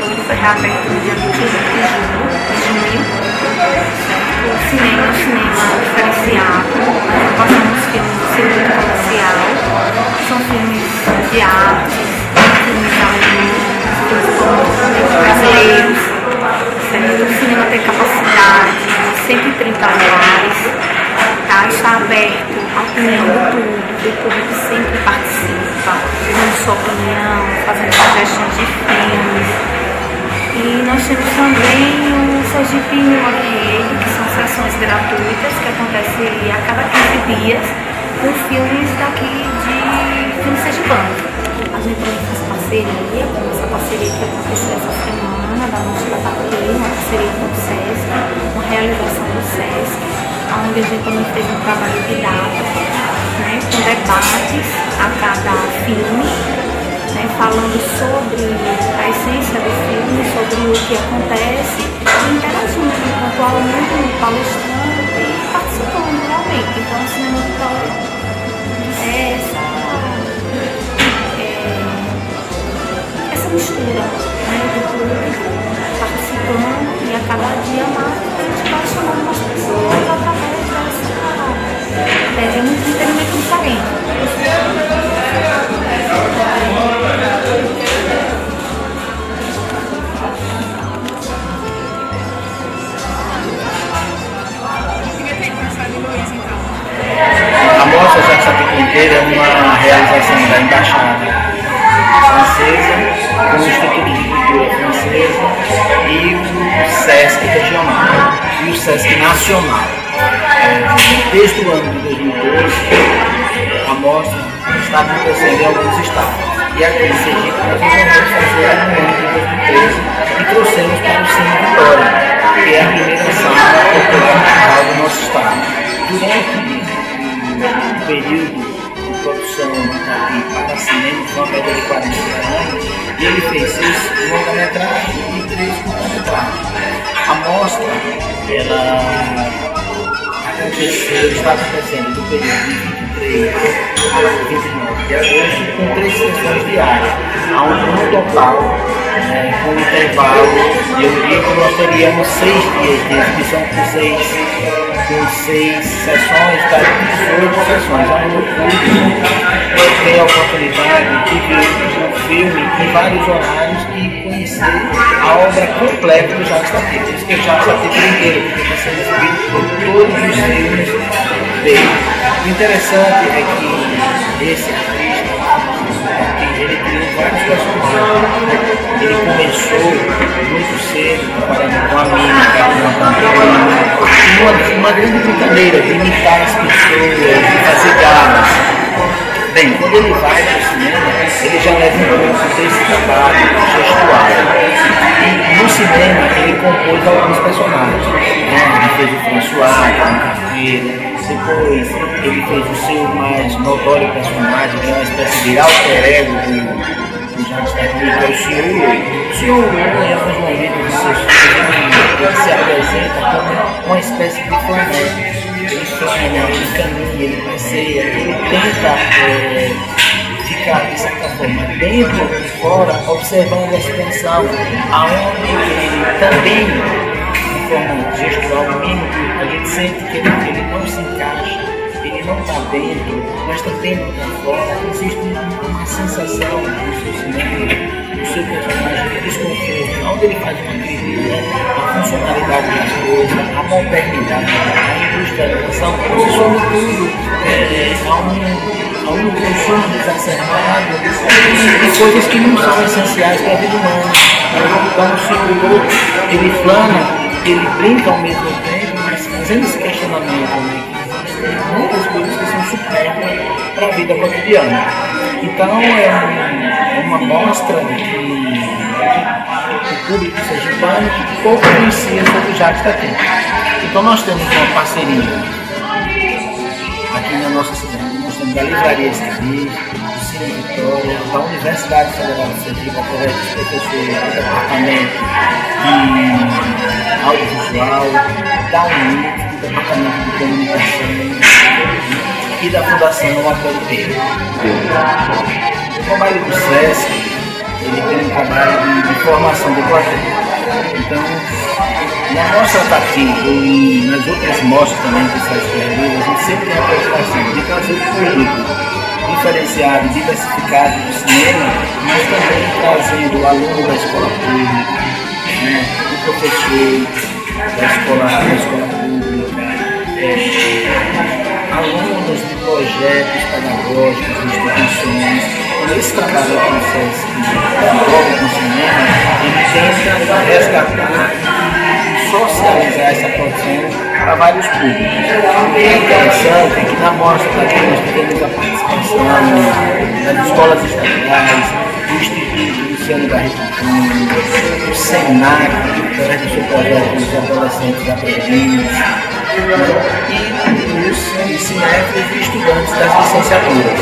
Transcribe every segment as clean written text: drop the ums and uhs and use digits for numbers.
Ele foi reaberto no dia 25 de junho. O cinema diferenciado, nós passamos filmes do circuito comercial, são filmes de arte, filmes brasileiros. O cinema tem capacidade de 130 lugares, tá? Está aberto à opinião do público sempre participa, dando sua opinião, fazendo sugestões de filmes. E nós temos também o Sergipe Rede, que são sessões gratuitas que acontecem a cada 15 dias com filmes daqui de filme sergipano. A gente também faz parceria, essa parceria que aconteceu essa semana, da Noite da Taqueira, uma parceria com o SESC, uma realização do SESC, onde a gente também fez um trabalho de dados, né, com debates a cada filme, né, falando sobre a essência do filme, sobre o que acontece, e interagindo enquanto aluno, palestrando e participando realmente. Então, o cinema auditório é essa mistura, né, do público participando, e a cada dia mais a gente vai chamando mais pessoas através dessa de um entretenimento diferente. A Mostra Jacques Sapir inteira é uma realização da Embaixada Francesa, com o Instituto de Cultura Francesa e o SESC Regional e o SESC Nacional. Desde o ano de 2012, a mostra está acontecendo em alguns estados. E aqui em Sergipe nós resolvemos fazer no ano de 2013 e trouxemos para o Cine Vitória, que é a primeira sala cultural do nosso estado. Durante o período de produção aqui para cinema, foi uma média de 40 anos, e ele fez 6 longa-metragens e 3 curta-metragens. A mostra, está acontecendo do período de 23 a 29 de agosto, com 3 sessões diárias, no total, com um intervalo, eu digo que nós teríamos 6 dias de exibição com 6 sessões, 18 sessões. Onde o público tem a oportunidade de ver o filme em vários horários e conhecer a obra completa do Jacques Sapir. Por isso que o Jacques Sapir inteiro, porque está sendo exibido por todos os filmes dele. O interessante é que esse artista, ele criou vários personagens. Ele começou muito cedo trabalhando com a mímica, uma grande brincadeira de imitar as pessoas, de fazer galas. Bem, quando ele vai para o cinema, ele já leva um pouco desse trabalho gestual. E no cinema ele compôs alguns personagens. Ele fez o François, que é um carteiro. Depois ele fez o seu mais notório personagem, que é uma espécie de alter ego do Jacques Sapir, que é o Sr. Hulot. O Sr. Hulot, em alguns momentos de seus filmes, ele se apresenta como uma espécie de flanela. Ele flânia, ele caminha, ele passeia, ele tenta ficar, de certa forma, dentro e fora, observando a expansão, aonde ele também forma gestual mínima, a gente sente que ele não se encaixa, ele não está dentro, mas também não está fora. Existe uma sensação no seu cinema, no seu personagem de desconforto, onde ele faz uma crítica à funcionalidade das coisas, à modernidade, à industrialização, e sobretudo a um consumo exacerbado de coisas que não são essenciais para a vida humana. Então, o senhor ele flana, ele brinca ao mesmo tempo, mas fazendo esse questionamento, né, que existem muitas coisas que são supérfluas para a vida cotidiana. Então, é uma mostra que o público sergipano pouco conhecia sobre o Jacques Tati. Então, nós temos uma parceria aqui na nossa cidade. Nós temos da Livraria Escabis, do Cine Vitória, da Universidade Federal de Sergipe, através dos professores do Departamento de Audiovisual, da UNIT, do Departamento de Comunicação e da Fundação Marcelo Pereira. O trabalho do SESC, ele tem um trabalho de formação do plateia. Então, na nossa Tati e nas outras mostras também que faz realiza, a gente sempre tem a preocupação de trazer o público diferenciado, diversificado do cinema, mas também trazendo o aluno da escola pública, né, o professor da escola pública, alunos de projetos pedagógicos, de instituições. Esse trabalho que o SESC desenvolve com o cinema, ele tenta resgatar e socializar essa produção para vários públicos. É interessante que na mostra nós temos a participação das escolas estaduais, do Instituto Luciano Barreto Júnior, do SENAC, através do seu projeto dos adolescentes e aprendizes, e dos cinéfilos e estudantes das licenciaturas.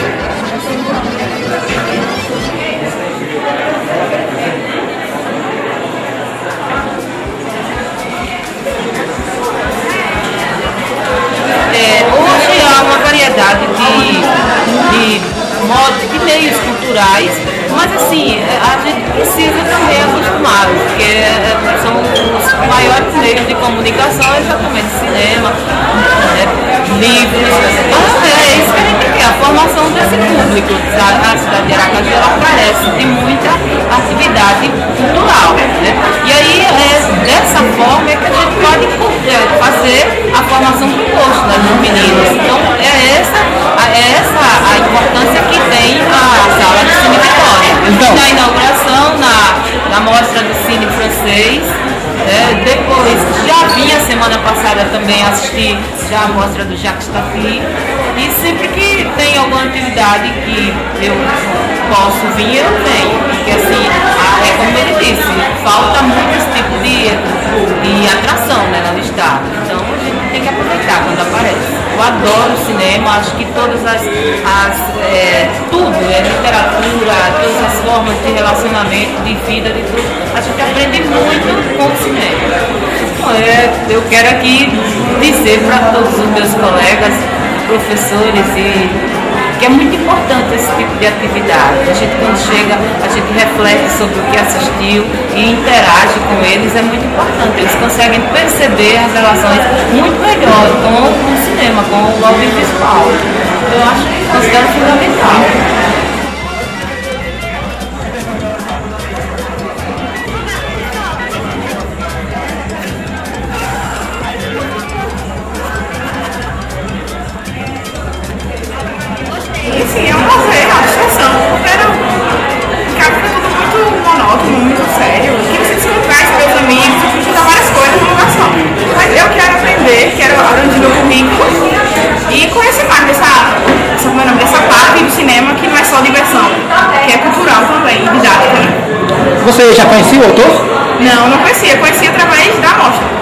Hoje há uma variedade de modos, de meios culturais, mas assim, a gente precisa também acostumar, porque são os maiores meios de comunicação, exatamente cinema, livros, é isso que a gente quer, a formação desse público. A cidade de Aracaju, ela carece de muita atividade cultural, né? E aí dessa forma é que a gente pode fazer a formação do gosto, né, dos meninos. Então é essa a importância que tem a sala de Cine Vitória. Então, na inauguração, na mostra do cine francês, depois já vinha semana passada também assistir já a mostra do Jacques Tati, e sempre que tem alguma atividade que eu posso vir, eu venho, porque assim, como ele disse, falta muito esse tipo de atração, né, no estado. Então a gente tem que aproveitar quando aparece. Eu adoro o cinema, acho que todas tudo, literatura, todas as formas de relacionamento, de vida, de tudo, a gente aprende muito com o cinema. Então, eu quero aqui dizer para todos os meus colegas, professores, que é muito importante esse tipo de atividade. A gente, quando chega, a gente reflete sobre o que assistiu e interage com eles, é muito importante. Eles conseguem perceber as relações muito melhor com o cinema, com o audiovisual. Eu considero fundamental. Sim, é um prazer, a distração. Acaba tudo muito monótono, muito sério. Que você se encontrar com meus amigos, eu estudar várias coisas numa lugar só. Mas eu quero aprender, quero abranger meu currículo e conhecer mais dessa parte do cinema que não é só diversão, que é cultural também, e didática. Você já conhecia o autor? Não conhecia. Conhecia através da mostra.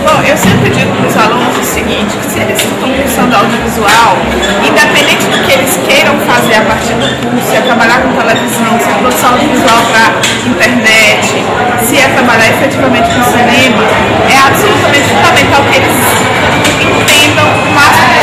Bom, eu sempre digo para os alunos o seguinte, que se eles estão cursando audiovisual, independente do que eles queiram fazer a partir do curso, se é trabalhar com televisão, se é produção audiovisual para internet, se é trabalhar efetivamente com cinema, é absolutamente fundamental que eles entendam o máximo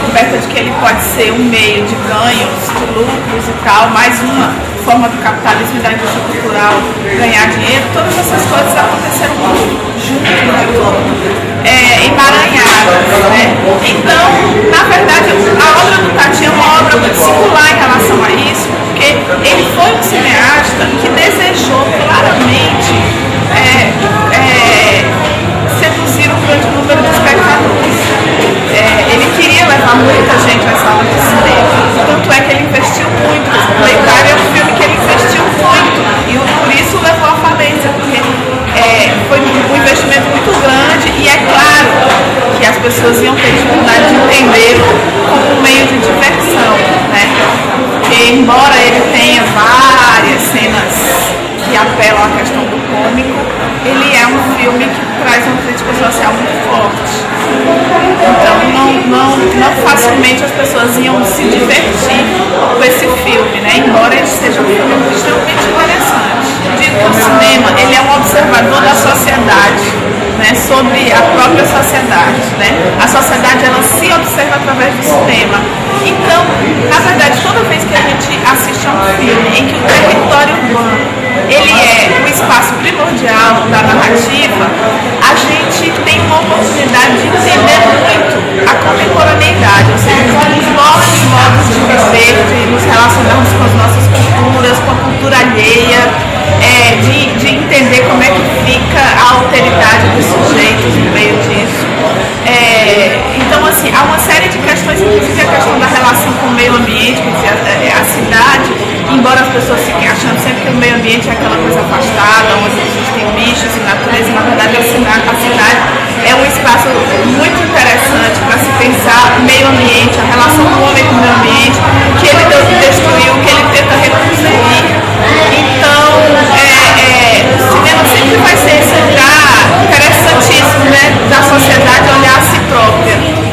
descoberta de que ele pode ser um meio de ganhos, de lucros e tal, mais uma forma do capitalismo e da indústria cultural ganhar dinheiro, todas essas coisas aconteceram junto, emaranhadas, né? Então, na verdade, a obra do Tati é uma obra muito singular em relação a isso, porque ele foi um cineasta que desejou claramente seduzir um grande número de espectadores. Ele queria levar muita gente às salas de cinema, tanto é que ele investiu muito. Playtime é um filme que ele investiu muito e por isso levou à falência, porque foi um investimento muito grande e é claro que as pessoas iam ter dificuldade de entender como um meio de diversão, né? Porque embora ele tenha várias cenas que apelam à questão do cômico, ele é um filme que traz uma crítica social muito forte. Então não facilmente as pessoas iam se divertir com esse filme, né? Embora ele seja um filme extremamente interessante. Digo que o cinema, ele é um observador da sociedade, né? Sobre a própria sociedade, né? A sociedade, ela se observa através do cinema. Então, na verdade, toda vez que a gente assiste a um filme em que o território urbano ele é o espaço primordial da narrativa, a gente tem uma oportunidade de entender muito a contemporaneidade, ou seja, os nossos modos de viver, de nos relacionarmos com as nossas culturas, com a cultura alheia, de entender como é que fica a alteridade dos sujeitos no meio disso. Então, assim, há uma série de questões, inclusive a questão da relação com o meio ambiente, quer dizer, a cidade, embora as pessoas fiquem achando sempre que o meio ambiente é aquela coisa afastada, onde existem bichos e natureza, na verdade a cidade é um espaço muito interessante para se pensar meio ambiente, a relação do homem com o meio ambiente, o que ele destruiu, o que ele tenta reconstruir. Então, o cinema sempre vai ser esse lugar interessantíssimo, né, da sociedade olhar a si própria.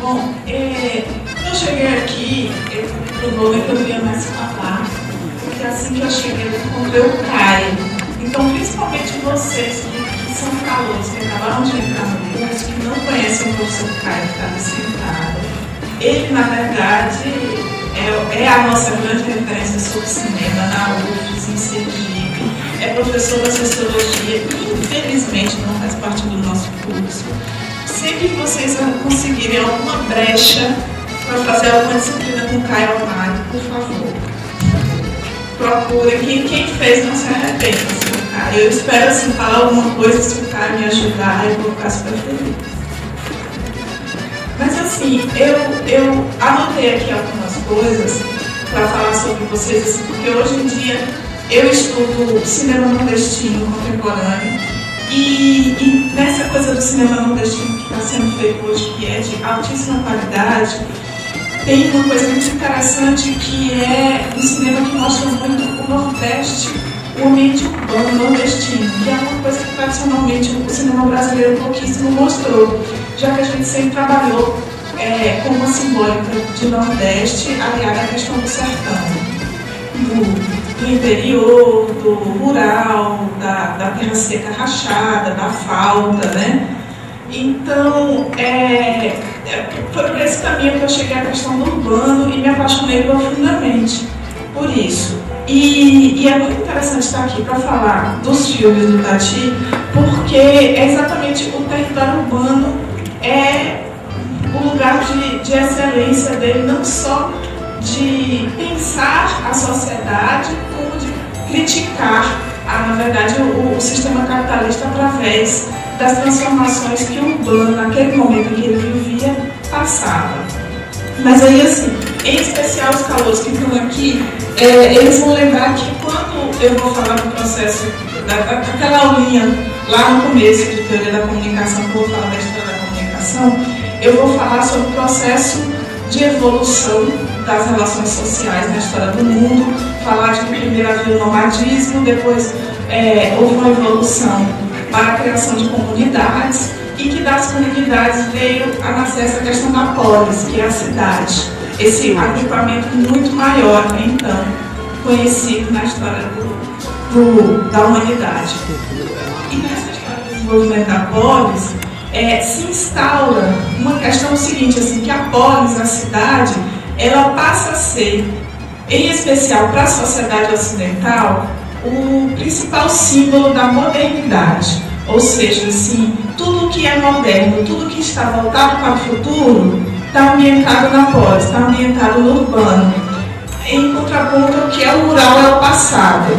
Bom, eu cheguei aqui, eu não ia mais falar, porque assim que eu cheguei eu encontrei o Caio. Então, principalmente vocês que são calouros, que acabaram de entrar no curso, que não conhecem o professor Caio, que está ali sentado, ele, na verdade, é a nossa grande referência sobre cinema na UFES, em Sergipe, é professor da sociologia e, infelizmente, não faz parte do nosso curso. Sempre que vocês conseguirem alguma brecha para fazer alguma disciplina com Caio Amado, por favor, procurem. Quem fez não se arrependa, assim, Caio. Eu espero assim, falar alguma coisa, se o Caio me ajudar, eu vou ficar super feliz. Mas assim, eu anotei aqui algumas coisas para falar sobre vocês, assim, porque hoje em dia eu estudo cinema nordestino contemporâneo. E nessa coisa do cinema nordestino que está sendo feito hoje, que é de altíssima qualidade, tem uma coisa muito interessante que é um cinema que mostra muito o Nordeste, o ambiente urbano nordestino, que é uma coisa que tradicionalmente o cinema brasileiro pouquíssimo mostrou, já que a gente sempre trabalhou com uma simbólica de Nordeste aliada à questão do sertão. Do interior, do rural, da terra seca rachada, da falta, né? Então, foi por esse caminho que eu cheguei à questão do urbano e me apaixonei profundamente por isso. E é muito interessante estar aqui para falar dos filmes do Tati, porque é exatamente o território urbano é o lugar de excelência dele, não só de pensar a sociedade, como de criticar, na verdade, o sistema capitalista através das transformações que o urbano, naquele momento em que ele vivia, passava. Mas aí, assim, em especial os calouros que estão aqui, eles vão lembrar que quando eu vou falar do processo, daquela aulinha lá no começo de teoria da comunicação, que eu vou falar da história da comunicação, eu vou falar sobre o processo de evolução das relações sociais na história do mundo, falar de que primeiro havia o nomadismo, depois houve uma evolução para a criação de comunidades, e que das comunidades veio a nascer essa questão da polis, que é a cidade, esse agrupamento muito maior, então, conhecido na história da humanidade. E nessa história do desenvolvimento da polis, se instaura uma questão seguinte, assim, que a polis, a cidade, ela passa a ser, em especial para a sociedade ocidental, o principal símbolo da modernidade. Ou seja, assim, tudo que é moderno, tudo que está voltado para o futuro, está ambientado na polis, está ambientado no urbano. Em contraponto ao que é o rural, é o passado,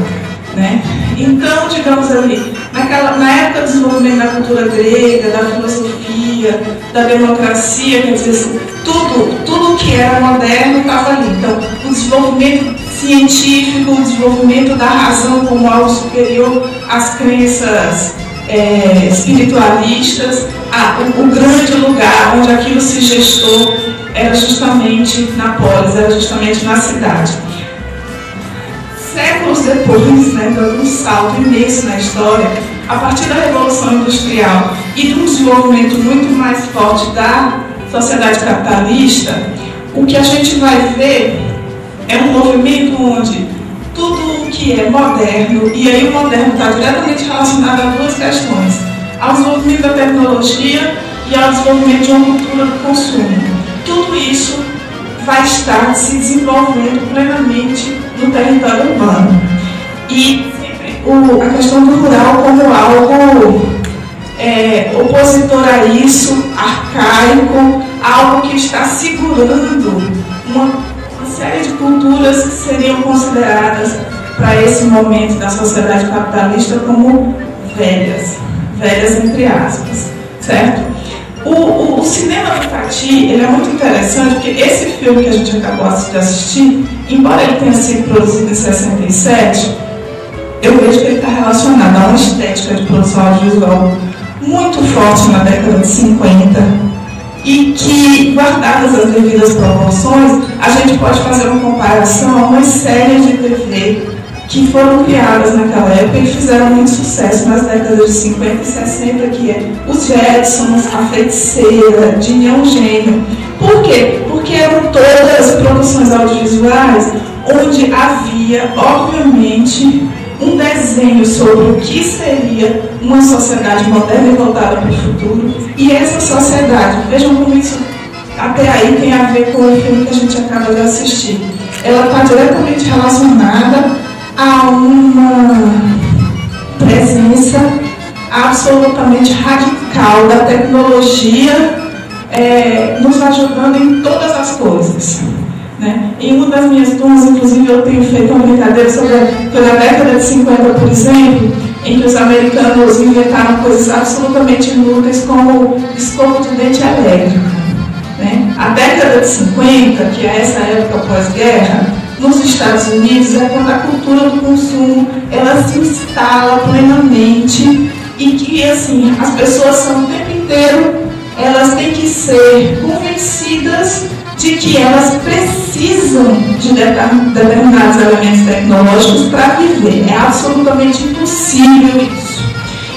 né? Então, digamos ali, na época do desenvolvimento da cultura grega, da filosofia, da democracia, quer dizer assim, tudo que era moderno estava ali. Então, o desenvolvimento científico, o desenvolvimento da razão como algo superior às crenças espiritualistas, o grande lugar onde aquilo se gestou era justamente na polis, era justamente na cidade. Séculos depois, né, dando um salto imenso na história, a partir da Revolução Industrial e de um desenvolvimento muito mais forte da sociedade capitalista, o que a gente vai ver é um movimento onde tudo o que é moderno, e aí o moderno está diretamente relacionado a duas questões: ao desenvolvimento da tecnologia e ao desenvolvimento de uma cultura do consumo. Tudo isso vai estar se desenvolvendo plenamente no território urbano. E a questão do rural como algo opositor a isso, arcaico, algo que está segurando uma série de culturas que seriam consideradas para esse momento da sociedade capitalista como velhas entre aspas, certo? O cinema do Tati, ele é muito interessante, porque esse filme que a gente acabou de assistir, embora ele tenha sido produzido em 67, eu vejo que ele está relacionado a uma estética de produção audiovisual muito forte na década de 50, e que, guardadas as devidas proporções, a gente pode fazer uma comparação a umas séries de TV que foram criadas naquela época e fizeram muito sucesso nas décadas de 50 e 60, que é Os Jetsons, A Feiticeira, Ginny é um Gênio. Por quê? Porque eram todas produções audiovisuais onde havia, obviamente, um desenho sobre o que seria uma sociedade moderna e voltada para o futuro. E essa sociedade, vejam como isso até aí tem a ver com o filme que a gente acaba de assistir. Ela está diretamente relacionada a uma presença absolutamente radical da tecnologia nos ajudando em todas as coisas. Né? Em uma das minhas turmas, inclusive, eu tenho feito uma brincadeira sobre a década de 50, por exemplo, em que os americanos inventaram coisas absolutamente inúteis como escova de dente elétrico. Né? A década de 50, que é essa época pós-guerra, nos Estados Unidos é quando a cultura do consumo ela se instala plenamente e que assim, as pessoas são o tempo inteiro, elas têm que ser convencidas de que elas precisam de determinados elementos tecnológicos para viver. É absolutamente impossível isso.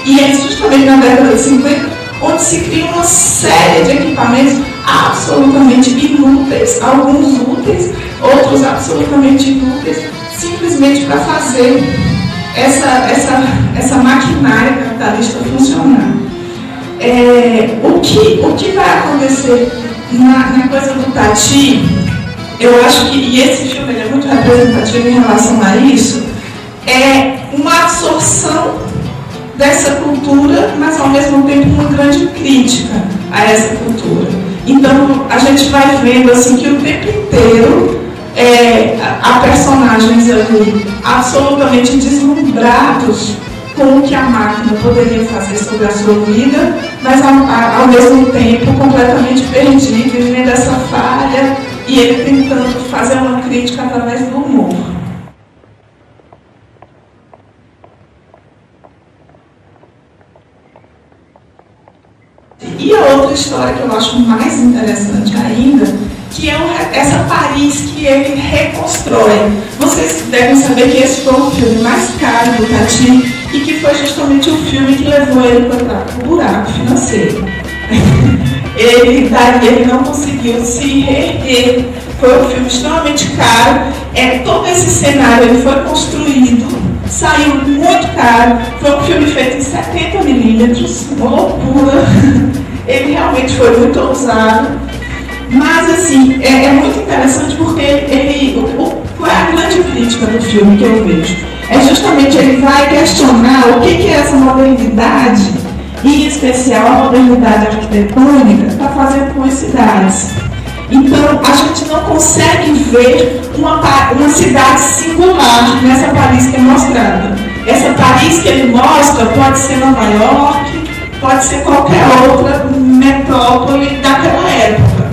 E é justamente na década de 50 onde se cria uma série de equipamentos absolutamente inúteis, alguns úteis, outros absolutamente inúteis, simplesmente para fazer essa maquinária capitalista funcionar. O que vai acontecer na coisa do Tati, eu acho que, e esse filme é muito representativo em relação a isso, é uma absorção dessa cultura, mas ao mesmo tempo uma grande crítica a essa cultura. Então a gente vai vendo assim que o tempo inteiro há personagens ali absolutamente deslumbrados com o que a máquina poderia fazer sobre a sua vida, mas ao mesmo tempo completamente perdido, vivendo essa falha, e ele tentando fazer uma crítica através do humor. E a outra história que eu acho mais interessante ainda, que é essa Paris que ele reconstrói. Vocês devem saber que esse foi o filme mais caro do Tati e que foi justamente o filme que levou ele para o buraco financeiro. Ele não conseguiu se reerguer. Foi um filme extremamente caro. Todo esse cenário ele foi construído, saiu muito caro. Foi um filme feito em 70mm, uma loucura. Ele realmente foi muito ousado. Mas, assim, é muito interessante porque qual é a grande crítica do filme que eu vejo? É justamente ele vai questionar o que é essa modernidade, e em especial a modernidade arquitetônica, está fazendo com as cidades. Então, a gente não consegue ver uma cidade singular nessa Paris que é mostrada. Essa Paris que ele mostra pode ser Nova York, pode ser qualquer outra metrópole daquela época.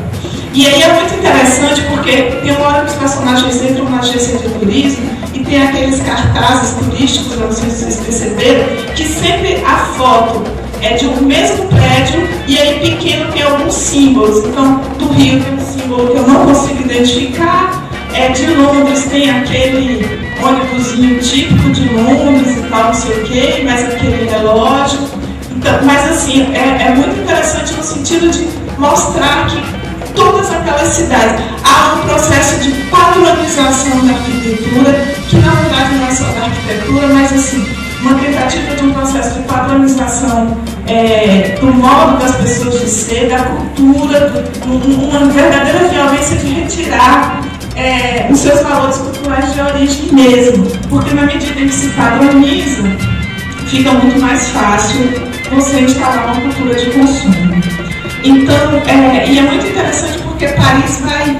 E aí é muito interessante porque tem uma hora que os personagens entram na agência de turismo e tem aqueles cartazes turísticos, eu não sei se vocês perceberam, que sempre a foto é de um mesmo prédio e aí pequeno tem alguns símbolos. Então, do Rio tem um símbolo que eu não consigo identificar, de Londres tem aquele ônibusinho típico de Londres e tal, não sei o quê, mais aquele relógio. Então, mas assim, é muito interessante no sentido de mostrar que todas aquelas cidades há um processo de padronização da arquitetura, que na verdade não é só da arquitetura, mas assim, uma tentativa de um processo de padronização do modo das pessoas de ser, da cultura, uma verdadeira violência de retirar os seus valores culturais de origem mesmo, porque na medida em que se padroniza, fica muito mais fácil você instalar uma cultura de consumo. Então, e é muito interessante porque Paris vai,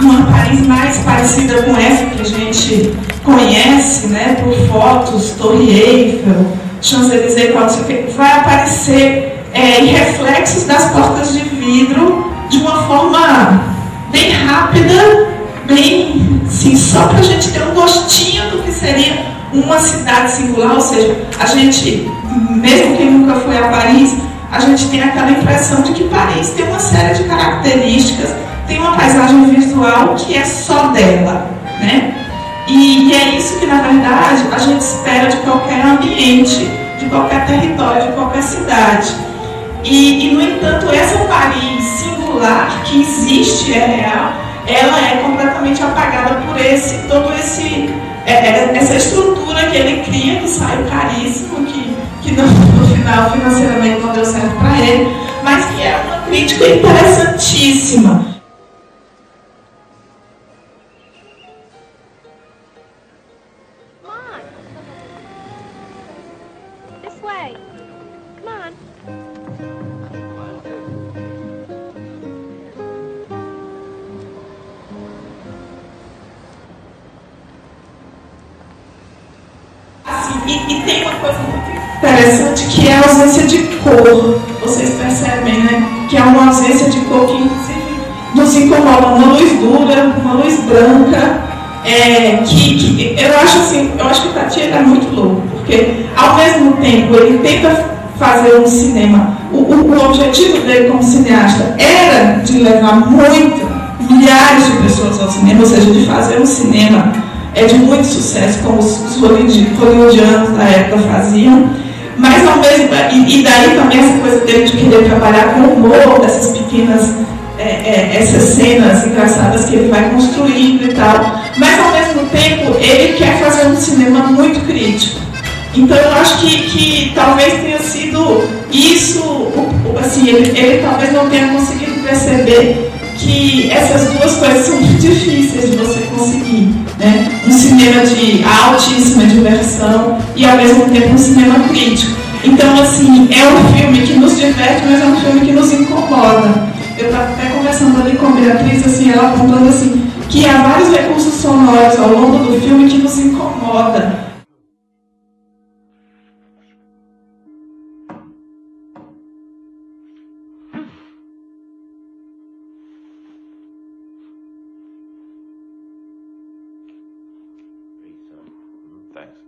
uma Paris mais parecida com essa que a gente conhece, né, por fotos, Torre Eiffel, Champs-Élysées, vai aparecer em reflexos das portas de vidro de uma forma bem rápida, bem, assim, só para a gente ter um gostinho do que seria uma cidade singular, ou seja, a gente, mesmo quem nunca foi a Paris, a gente tem aquela impressão de que Paris tem uma série de características, tem uma paisagem visual que é só dela, né? E é isso que, na verdade, a gente espera de qualquer ambiente, de qualquer território, de qualquer cidade. E no entanto, essa Paris singular que existe, é real, ela é completamente apagada por essa estrutura que ele cria, que saiu caríssimo, que no final financeiramente não deu certo para ele, mas que é uma crítica interessantíssima. E tem uma coisa muito interessante que é a ausência de cor. Vocês percebem, né? Que é uma ausência de cor que inclusive nos incomoda. Uma luz dura, uma luz branca. Eu acho que o Tati é muito louco, porque ao mesmo tempo ele tenta fazer um cinema. O objetivo dele como cineasta era de levar milhares de pessoas ao cinema, ou seja, de fazer um cinema de muito sucesso, como os hollywoodianos da época faziam, mas ao mesmo e daí também essa coisa dele de querer trabalhar com o humor, dessas pequenas essas cenas engraçadas que ele vai construindo e tal, mas ao mesmo tempo ele quer fazer um cinema muito crítico. Então eu acho que talvez tenha sido isso, assim, ele talvez não tenha conseguido perceber que essas duas coisas são muito difíceis de você conseguir, né? Um cinema de altíssima diversão e ao mesmo tempo um cinema crítico. Então, assim, é um filme que nos diverte, mas é um filme que nos incomoda. Eu estava até conversando ali com a Beatriz, assim, ela apontando assim, que há vários recursos sonoros ao longo do filme que nos incomodam. Thanks.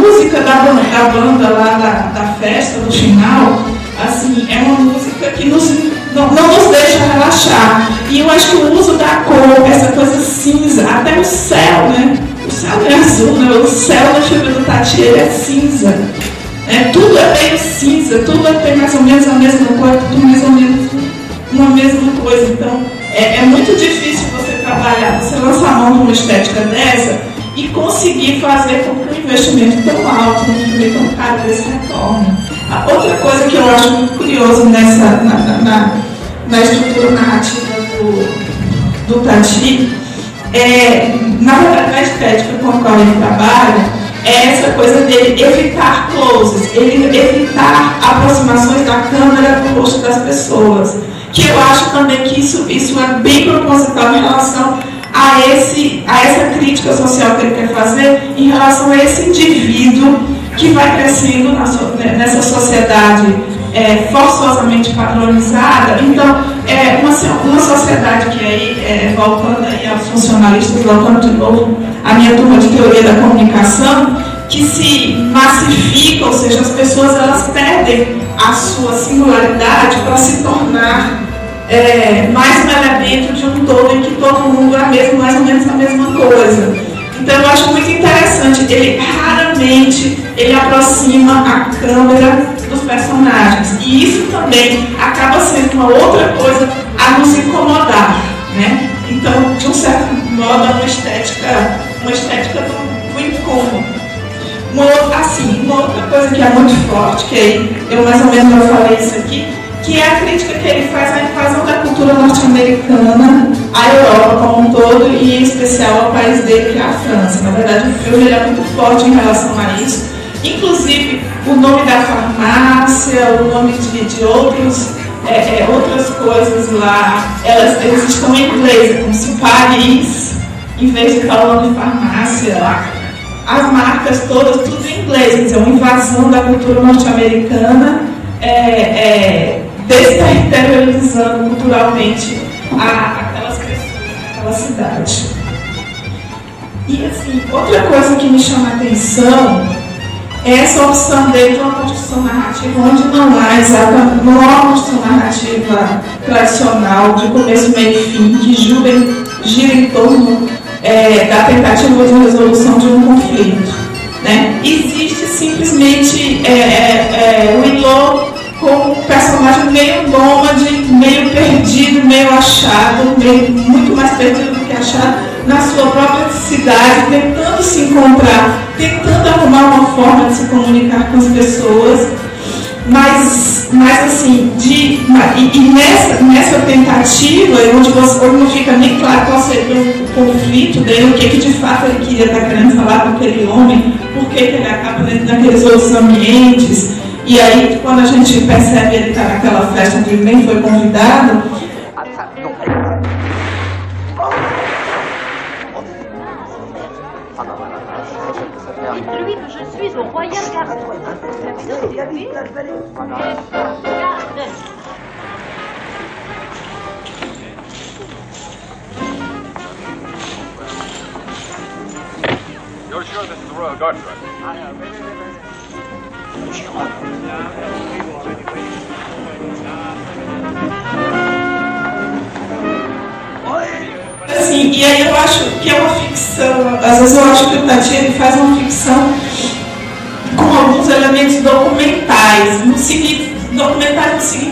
Música da banda lá da festa, do final, assim, é uma música que não nos deixa relaxar. E eu acho que o uso da cor, essa coisa cinza, até o céu, né? O céu não é azul, né? O céu no filme do Tati, ele é cinza. Tudo é meio cinza, tudo tem mais ou menos a mesma cor, tudo mais ou menos uma mesma coisa. Então, é muito difícil você trabalhar, você lançar a mão numa estética dessa e conseguir fazer com que um investimento tão alto, um filme tão caro desse retorne. A outra coisa que eu acho muito curioso na estrutura narrativa do Tati na verdade, a estética com a qual ele trabalha é essa coisa dele evitar closes, ele evitar aproximações da câmera do rosto das pessoas, que eu acho também que isso é bem proposital em relação a essa crítica social que ele quer fazer em relação a esse indivíduo que vai crescendo nessa sociedade forçosamente padronizada. Então, uma sociedade que aí, voltando aí aos funcionalistas, voltando de novo à minha turma de teoria da comunicação, que se massifica, ou seja, as pessoas elas perdem a sua singularidade para se tornar mais um elemento de um todo em que todo mundo é mais ou menos a mesma coisa. Então eu acho muito interessante, ele raramente aproxima a câmera dos personagens, e isso também acaba sendo uma outra coisa a nos incomodar, né? Então, de um certo modo, é uma estética do incômodo. Uma outra coisa que é muito forte, que aí eu mais ou menos já falei isso aqui, que é a crítica que ele faz à invasão da cultura norte-americana à Europa como um todo, e em especial ao país dele, que é a França. Na verdade, o filme é muito forte em relação a isso. Inclusive, o nome da farmácia, o nome de outras coisas lá, eles estão em inglês, como se Paris, em vez de estar o nome de farmácia. As marcas todas, tudo em inglês. Quer dizer, uma invasão da cultura norte-americana, desterritorializando culturalmente aquelas pessoas, aquela cidade. E assim, outra coisa que me chama a atenção é essa opção dele de uma construção narrativa onde não há uma construção narrativa tradicional de começo, meio e fim, que gira em torno da tentativa de resolução de um conflito, né? Existe simplesmente Willow como um personagem meio nômade, meio perdido, meio achado, muito mais perdido do que achado, na sua própria cidade, tentando se encontrar, tentando arrumar uma forma de se comunicar com as pessoas. mas assim, nessa tentativa, onde não fica nem claro qual seria o conflito dele, o que de fato ele queria estar querendo falar com aquele homem, por que ele acaba dentro daqueles outros ambientes, e aí quando a gente percebe ele estar naquela festa que ele nem foi convidado. Dites-lui que je suis au Royal Garden. You're sure this is the Royal Guard, right? Assim, e aí eu acho que é uma ficção, às vezes eu acho que o Tati ele faz uma ficção com alguns elementos documentais no seguinte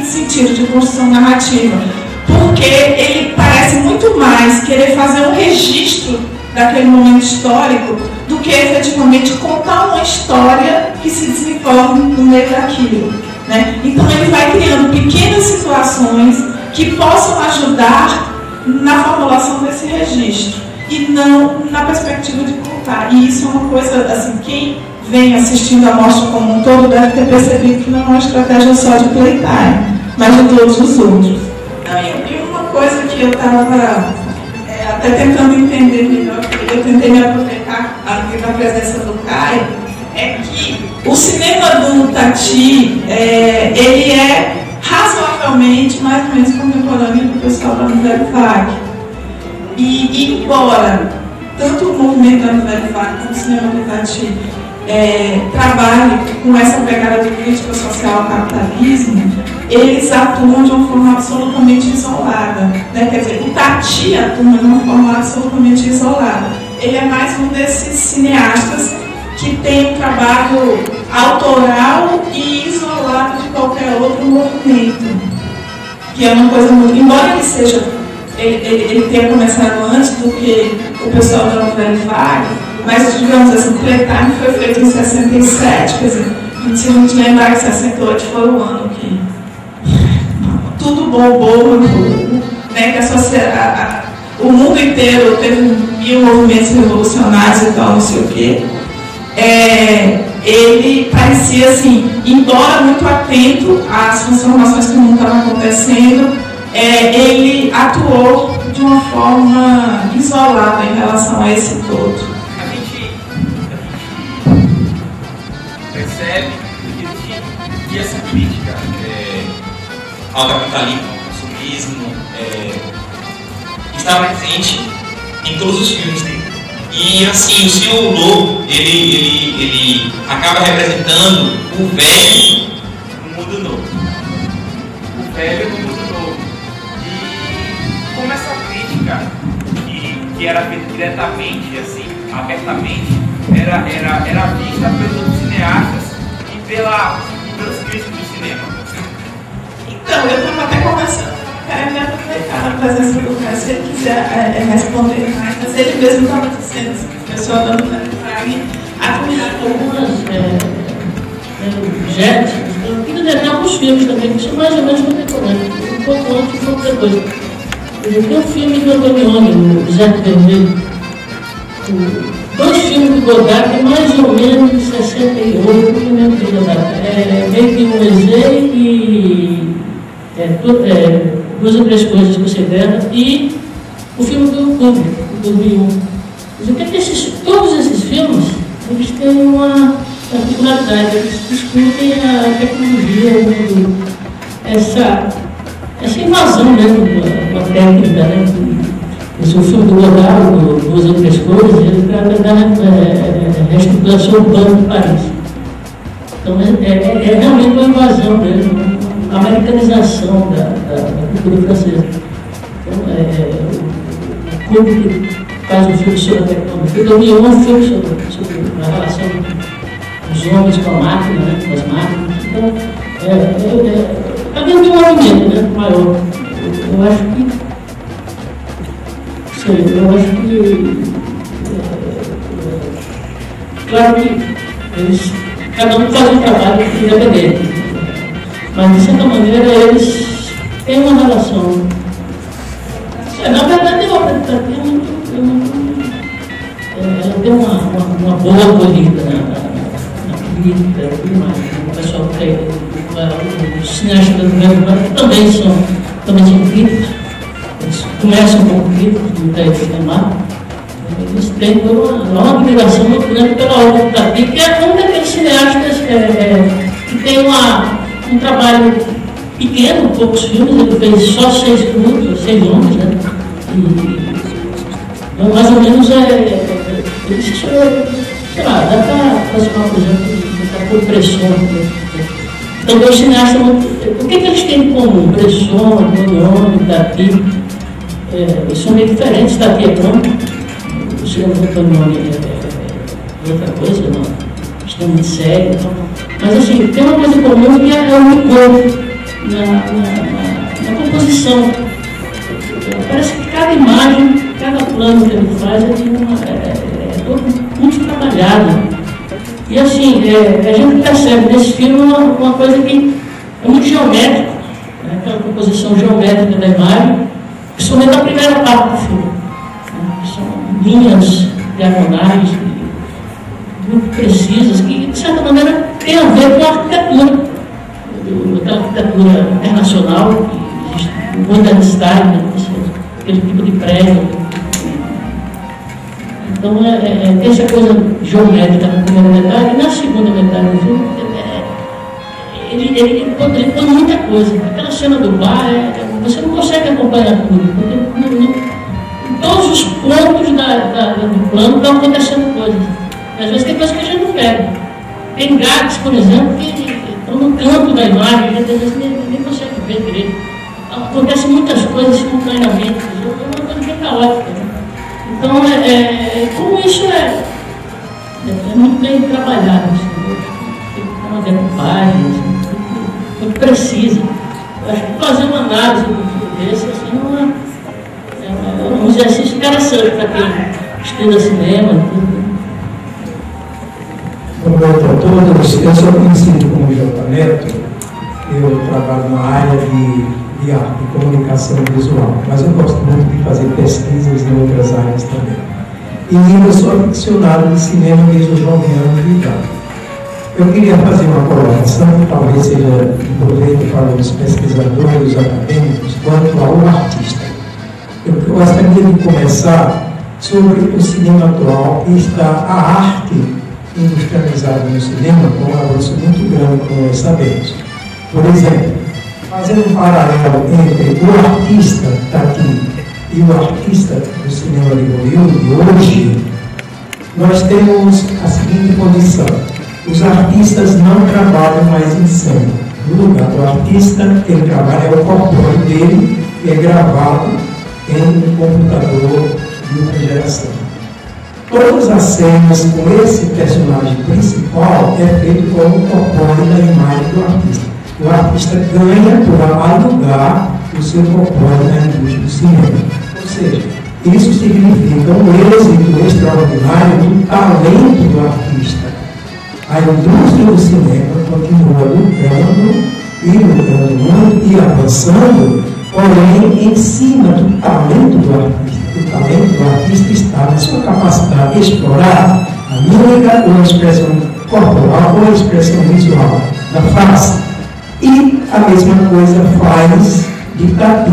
sentido, de construção narrativa, porque ele parece muito mais querer fazer um registro daquele momento histórico do que efetivamente contar uma história que se desenvolve no meio daquilo, né? Então ele vai criando pequenas situações que possam ajudar na formulação desse registro e não na perspectiva de contar. E isso é uma coisa, assim, quem vem assistindo a mostra como um todo deve ter percebido que não é uma estratégia só de Playtime, mas de todos os outros. E uma coisa que eu estava até tentando entender melhor, eu tentei me aproveitar da presença do Caio, é que o cinema do Tati, ele é razoavelmente mais ou menos contemporâneo do pessoal da Nouvelle Vague. E embora tanto o movimento da Nouvelle Vague como o cinema do Tati trabalhe com essa pegada de crítica social ao capitalismo, eles atuam de uma forma absolutamente isolada, né? Quer dizer, o Tati atua de uma forma absolutamente isolada. Ele é mais um desses cineastas que tem um trabalho autoral e isolado de qualquer outro movimento, que é uma coisa muito... Embora ele seja... Ele tenha começado antes do que o pessoal da Nouvelle Vague, mas, digamos assim, o Playtime foi feito em 67, quer dizer, se a gente lembrar que 68 foi o ano que tudo bombou, né, que a sociedade, o mundo inteiro teve 1000 movimentos revolucionários e tal, não sei o quê. Ele parecia, assim, embora muito atento às transformações que o mundo estava acontecendo, ele atuou de uma forma isolada em relação a esse todo. A gente percebe que essa crítica ao capitalismo, ao consumismo, está presente em todos os filmes dele. E assim, o Senhor Lobo, ele acaba representando o velho no mundo novo. O velho no mundo novo. E como essa crítica, que era feita diretamente, assim, abertamente, era vista pelos cineastas e pelos críticos do cinema. Então, eu estava até conversando. Quero me aproveitar a presença do Caio, se ele quiser responder mais, mas ele mesmo estava dizendo assim, que o pessoal da Nouvelle Vague com algumas objetos, eu queria lembrar alguns filmes também, que são mais ou menos contemporâneos, um pouco antes de outra coisa. Por exemplo, tem um filme do Antonioni, o Deserto Vermelho, dois filmes do Godard, mais ou menos de 68, não me lembro do Godard, meio que um Ezê e Duas ou Três Coisas que você dera, e o filme do Kubrick, do 2001. Todos esses filmes, eles têm uma particularidade, eles discutem a tecnologia, essa invasão mesmo da técnica, né? O filme do Godard, Duas ou Três Coisas, ele trata da reestruturação urbana de Paris. Então é realmente uma invasão mesmo, a americanização da cultura francesa. Então, o Kubrick faz um filme sobre a tecnologia, eu li um filme sobre a relação dos homens com a máquina, né, com as máquinas. Então, havia um movimento, né, maior. Eu acho que claro que cada um faz um trabalho independente. mas de certa maneira eles têm uma relação. Na verdade, ela tem uma boa acolhida na crítica, o pessoal que os cineastas brasileiros também são críticos, eles começam como críticos do Itaí Cinema, eles têm uma admiração muito grande pela obra do Tati, que é um daqueles cineastas que tem um trabalho pequeno, poucos filmes, ele fez só 6 curtos, 6 longas, né? E mais ou menos sei lá, dá para fazer uma coisa por Bresson. Também os cineastas, o que eles têm em comum? Bresson, Antonioni, Tati, eles são meio diferentes. Tati é branco, o cinema do Antonioni é outra coisa, não? Estão muito sérios. Então. Mas assim, tem uma coisa em comum que é o encontro na composição. Parece que cada imagem, cada plano que ele faz é todo muito trabalhado. E assim, a gente percebe nesse filme uma coisa que é muito geométrica, né? Aquela composição geométrica da imagem, principalmente na primeira parte do filme. Né? São linhas diagonais muito precisas, que de certa maneira tem a ver com a arquitetura, aquela arquitetura internacional que existe, modernidade, né? Aquele tipo de prédio. Então, tem essa coisa geométrica na primeira metade, e na segunda metade do filme, ele põe muita coisa. Aquela cena do bar, você não consegue acompanhar tudo, porque em todos os pontos do plano estão acontecendo coisas. Às vezes tem coisas que a gente não pega. Tem gatos, por exemplo, que estão no canto da imagem, a gente às vezes nem consegue ver direito. Acontecem muitas coisas simultaneamente, é uma coisa bem caótica. Né? Então, como isso é muito bem trabalhado, assim, tem uma decupagem, assim, muito precisa. Acho que fazer uma análise desse assim, é um exercício interessante para quem estuda cinema. Boa noite a todos. Eu sou conhecido como J. Neto. Eu trabalho na área de arte e comunicação visual, mas eu gosto muito de fazer pesquisas em outras áreas também. E eu sou aficionado de cinema desde os 9 anos de idade. Eu queria fazer uma colocação que talvez seja um proveito para os pesquisadores, os acadêmicos, quanto ao artista. Eu gostaria de começar sobre o cinema atual, que está a arte industrializada no cinema com um avanço muito grande, como nós sabemos. Por exemplo, fazendo um paralelo entre o artista Tati e o artista do cinema de Hollywood, hoje, nós temos a seguinte condição: os artistas não trabalham mais em cena. No lugar do artista, ele trabalha o corpóreo dele, que é gravado em um computador de outra geração. Todas as cenas com esse personagem principal é feito com o corpóreo da imagem do artista. O artista ganha por alugar o seu corpóreo na indústria do cinema. Ou seja, isso significa um êxito extraordinário do talento do artista. A indústria do cinema continua lucrando muito e avançando, porém em cima do talento do artista. O talento do artista está na sua capacidade de explorar a mímica ou a expressão corporal ou a expressão visual da face. E a mesma coisa faz de Tati.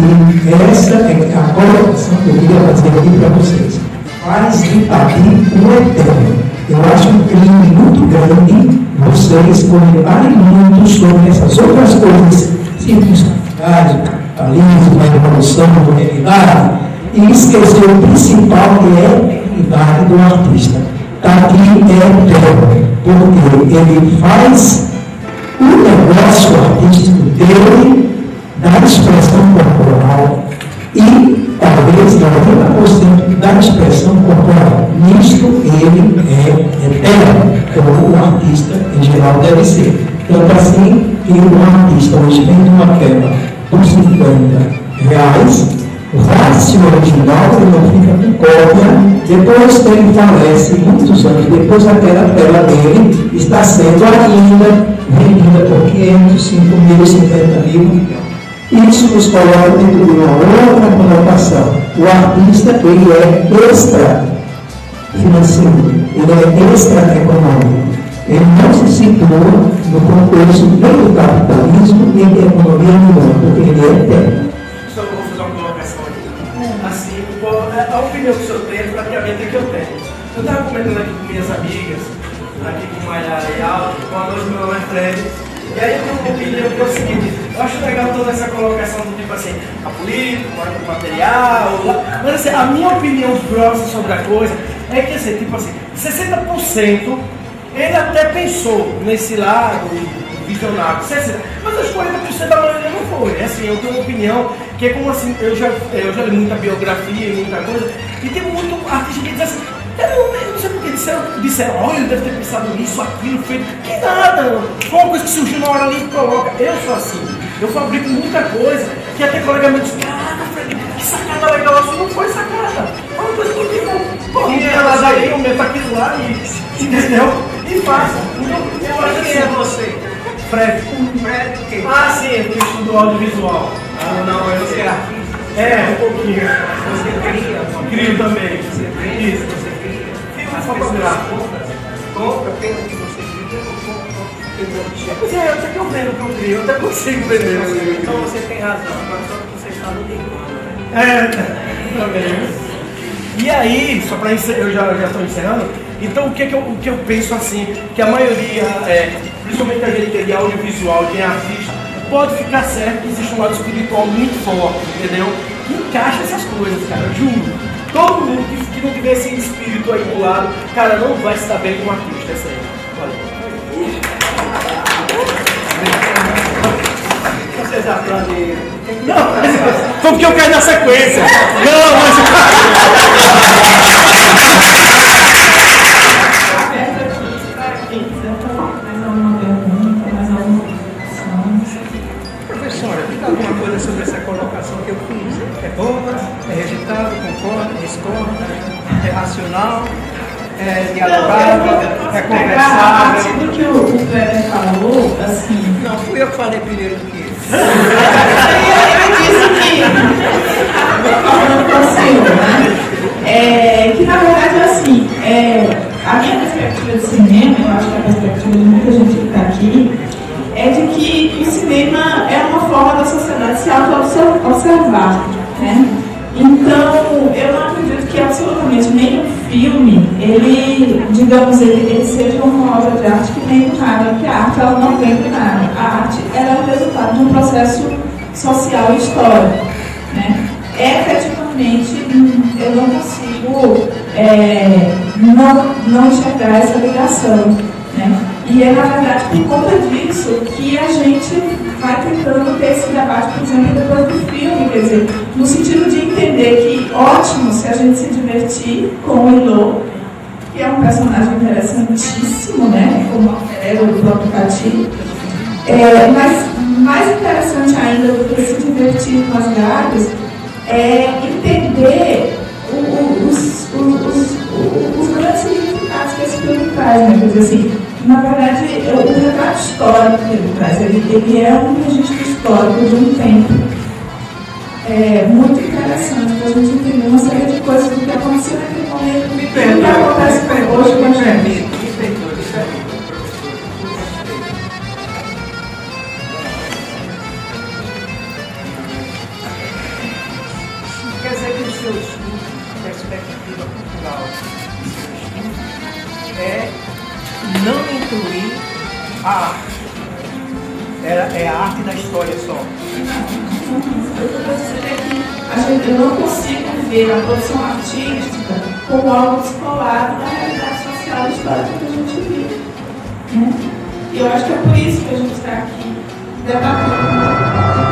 Essa é a colocação que eu queria fazer aqui para vocês. Faz de Tati um eterno. Eu acho um crime muito grande vocês comentarem muito sobre essas outras coisas circunstanciais, o capitalismo, a evolução da humanidade, e esquecer o principal, que é a eternidade do artista. Tati é eterno, porque ele faz o negócio artístico dele da expressão corporal e talvez 90% da expressão corporal. Nisto ele é eterno, como o artista em geral deve ser. Tanto assim que um artista hoje vende uma queda por R$50 Rassi original ele não fica com cópia, depois que ele falece, muitos anos depois, aquela tela dele está sendo ainda vendida por 500, 5 mil, 50 mil. Isso nos coloca dentro de uma outra conotação. O artista, ele é extra financeiro, ele é extra econômico. Ele não se situa no contexto nem do capitalismo, nem da economia nenhuma, porque ele é eterno. Só vou fazer uma colocação aqui. Assim, a opinião que o senhor tem é praticamente a que eu tenho. Eu estava comentando aqui com minhas amigas, aqui com Maiara e Aldo, com a noite, meu nome é Fred. E aí eu tenho uma opinião que é o seguinte, eu acho legal toda essa colocação do tipo assim, a política, o material, mas assim, a minha opinião grossa sobre a coisa é que assim, tipo assim, 60% ele até pensou nesse lado visionário, mas os 40% da maioria não foi. É assim, eu tenho uma opinião que é como assim, eu já li muita biografia e muita coisa, e tem muito artista que diz assim, eu não sei porque disseram, olha, ele deve ter pensado nisso, aquilo, feito, que nada, foi uma coisa que surgiu na hora ali e coloca. Eu sou assim, eu fabrico muita coisa, que até colega meu disse, caraca, Fred, que sacada legal, assim, não foi sacada, foi uma coisa que eu digo, pô, ela daí, eu meto aquilo lá e entendeu? E faça. Então, eu acho que é você. Fred. Fred o quê? Ah, sim, eu estudo audiovisual. Ah, não, eu sei artista. É, um pouquinho. Você cria? Crio também. Você cria? Isso. Você cria? As pessoas compram pelo que você cria ou compram pelo objeto? Pois é, até que eu vendo o que eu crio, eu até consigo vender. Então você tem razão, agora só que você está no livro. É, também. E aí, só para eu já estou encerrando, então o que eu penso assim, que a maioria, principalmente a gente de audiovisual, quem é artista, pode ficar certo que existe um lado espiritual muito forte, entendeu? Que encaixa essas coisas, cara, juro. Todo mundo que não tiver esse espírito aí do lado, cara, não vai se dar bem como artista, é sério. Olha. Vocês aplaudiram. Não, foi porque eu caí na sequência. Não, mas... Professora, diga alguma coisa sobre essa colocação que eu fiz. É boa, é registrado, concorda, discorda, é racional, é dialogável, é conversável. Do que o Kleber falou, assim... Não, fui eu que falei primeiro do que ele. Eu disse que... que na verdade é assim, a minha perspectiva de cinema, eu acho que a perspectiva de muita gente que está aqui, é de que o cinema é uma forma da sociedade se auto-observar, né? Então, eu não acredito que absolutamente nenhum filme, ele, digamos, ele seja uma obra de arte que vem do nada, porque a arte ela não vem do nada. A arte ela é o resultado de um processo social e histórico, né? Efetivamente, eu não consigo não enxergar essa ligação, né? E é, na verdade, por conta disso que a gente vai tentando ter esse debate, por exemplo, depois do filme, quer dizer, no sentido de entender que ótimo se a gente se divertir com o Ilô, que é um personagem interessantíssimo, né? Como a do próprio Cati. Mas mais interessante ainda do que se divertir com as gags é entender os grandes significados que esse filme traz, né? Quer dizer assim, na verdade, o retrato histórico que ele traz, ele é um registro histórico de um tempo muito interessante para a gente entender uma série de coisas do que aconteceu naquele momento e o que acontece hoje com a gente. Quer dizer que o seu estudo, a perspectiva cultural do seu estudo é não incluir a arte. É a arte da história só. Eu não consigo ver a produção artística como algo descolado da realidade social e histórica que a gente vive, né? E eu acho que é por isso que a gente está aqui debatendo.